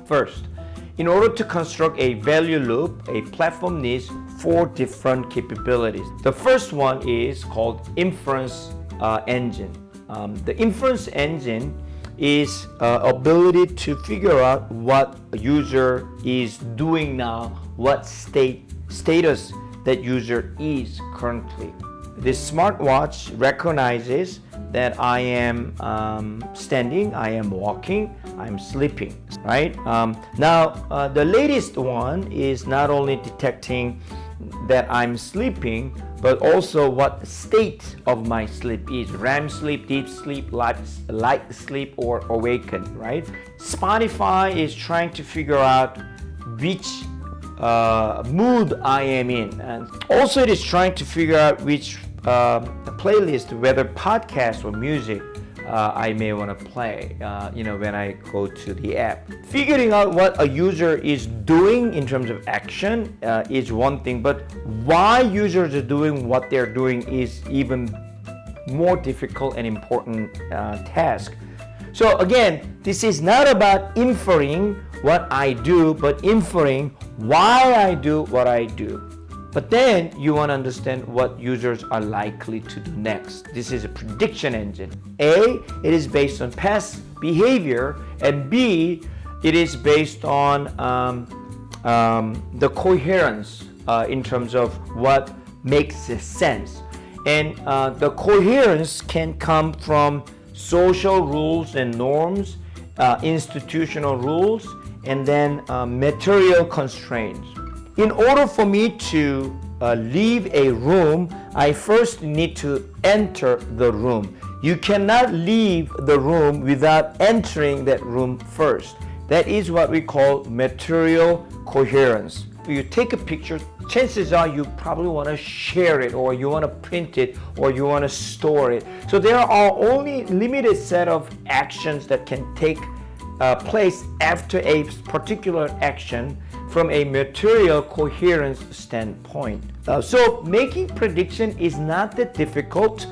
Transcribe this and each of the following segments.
First, in order to construct a value loop, a platform needs 4 different capabilities. The first one is called inference engine. The inference engine is ability to figure out what a user is doing now, what status that user is currently. This smartwatch recognizes that I am standing, I am walking, I'm sleeping, right? Now, the latest one is not only detecting that I'm sleeping, but also what state of my sleep is. REM sleep, deep sleep, light sleep, or awakened, right? Spotify is trying to figure out which mood I am in. And also it is trying to figure out which playlist, whether podcast or music, I may want to play, when I go to the app. Figuring out what a user is doing in terms of action is one thing, but why users are doing what they're doing is even more difficult and important task. So again, this is not about inferring what I do, but inferring why I do what I do. But then you want to understand what users are likely to do next. This is a prediction engine. A, it is based on past behavior, and B, it is based on the coherence in terms of what makes sense. And the coherence can come from social rules and norms, institutional rules, and then material constraints. In order for me to leave a room, I first need to enter the room. You cannot leave the room without entering that room first. That is what we call material coherence. If you take a picture, chances are you probably want to share it, or you want to print it, or you want to store it. So there are only limited set of actions that can take place after a particular action from a material coherence standpoint. So making prediction is not that difficult,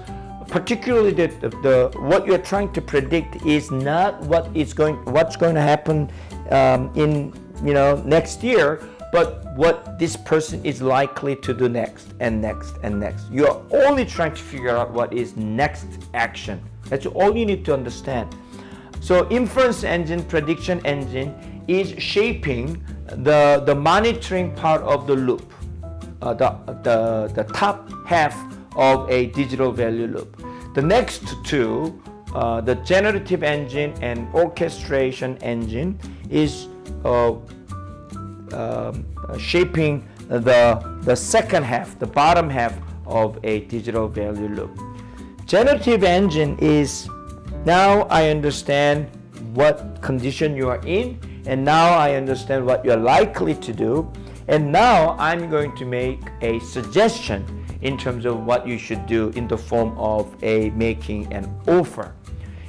particularly the what you're trying to predict is not what's going to happen in next year, but what this person is likely to do next and next and next. You're only trying to figure out what is next action. That's all you need to understand. So inference engine, prediction engine is shaping the monitoring part of the loop, the top half of a digital value loop. The next two, the generative engine and orchestration engine, is shaping the second half, the bottom half of a digital value loop. Generative engine is, now I understand what condition you are in, and now I understand what you're likely to do, and now I'm going to make a suggestion in terms of what you should do in the form of making an offer.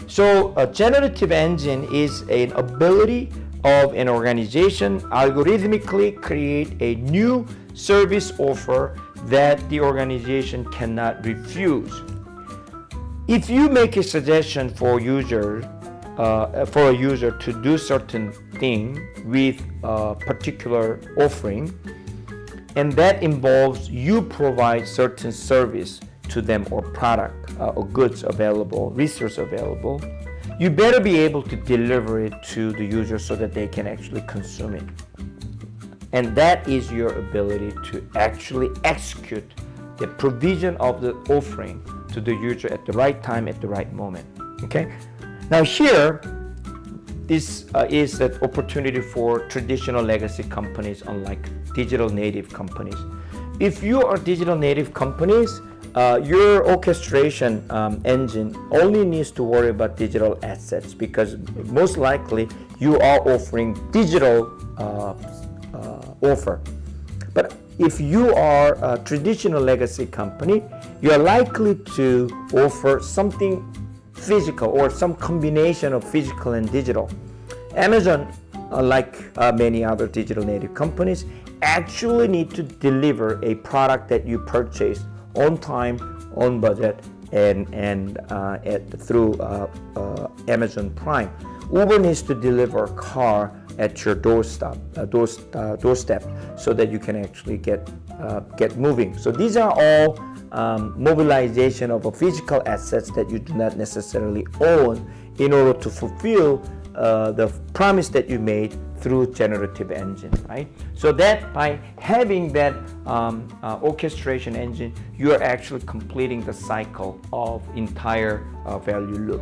So a generative engine is an ability of an organization algorithmically create a new service offer that the organization cannot refuse. If you make a suggestion for a user to do certain thing with a particular offering, and that involves you provide certain service to them, or product or goods available, resource available, you better be able to deliver it to the user so that they can actually consume it. And that is your ability to actually execute the provision of the offering to the user at the right time, at the right moment. Okay? Now here, this is an opportunity for traditional legacy companies, unlike digital native companies. If you are digital native companies, your orchestration engine only needs to worry about digital assets, because most likely you are offering digital offer. But if you are a traditional legacy company, you are likely to offer something physical or some combination of physical and digital. Amazon, like many other digital native companies, actually need to deliver a product that you purchase on time, on budget, and through Amazon Prime. Uber needs to deliver a car at your doorstep, so that you can actually get moving. So these are all mobilization of a physical assets that you do not necessarily own in order to fulfill the promise that you made through generative engine, right? So that by having that orchestration engine, you are actually completing the cycle of entire value loop.